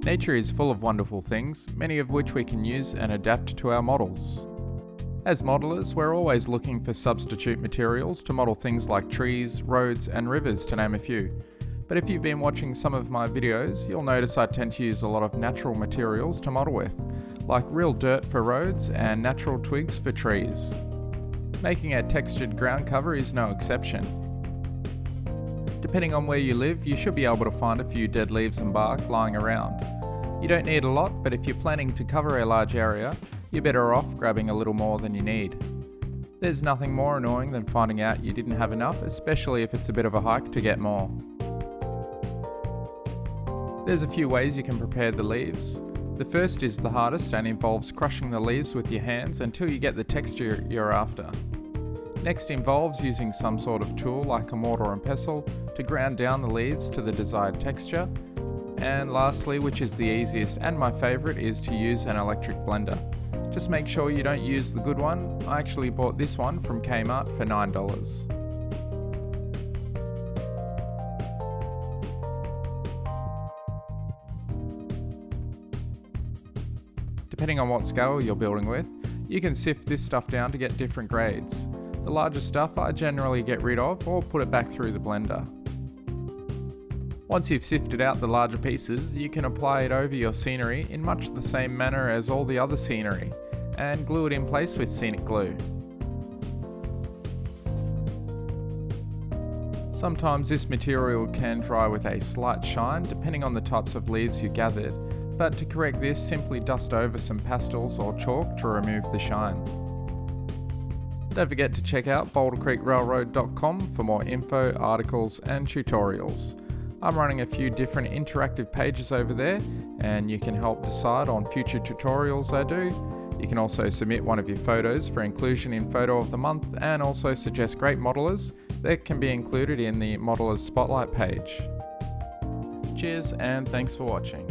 Nature is full of wonderful things, many of which we can use and adapt to our models. As modelers, we're always looking for substitute materials to model things like trees, roads, and rivers, to name a few. But if you've been watching some of my videos, you'll notice I tend to use a lot of natural materials to model with, like real dirt for roads and natural twigs for trees. Making a textured ground cover is no exception. Depending on where you live, you should be able to find a few dead leaves and bark lying around. You don't need a lot, but if you're planning to cover a large area, you're better off grabbing a little more than you need. There's nothing more annoying than finding out you didn't have enough, especially if it's a bit of a hike to get more. There's a few ways you can prepare the leaves. The first is the hardest and involves crushing the leaves with your hands until you get the texture you're after. Next involves using some sort of tool like a mortar and pestle to ground down the leaves to the desired texture. And lastly, which is the easiest and my favourite, is to use an electric blender. Just make sure you don't use the good one. I actually bought this one from Kmart for $9. Depending on what scale you're building with, you can sift this stuff down to get different grades. The larger stuff I generally get rid of or put it back through the blender. Once you've sifted out the larger pieces, you can apply it over your scenery in much the same manner as all the other scenery, and glue it in place with scenic glue. Sometimes this material can dry with a slight shine depending on the types of leaves you gathered, but to correct this, simply dust over some pastels or chalk to remove the shine. Don't forget to check out bouldercreekrailroad.com for more info, articles and tutorials. I'm running a few different interactive pages over there, and you can help decide on future tutorials I do. You can also submit one of your photos for inclusion in Photo of the Month, and also suggest great modelers that can be included in the Modelers Spotlight page. Cheers and thanks for watching.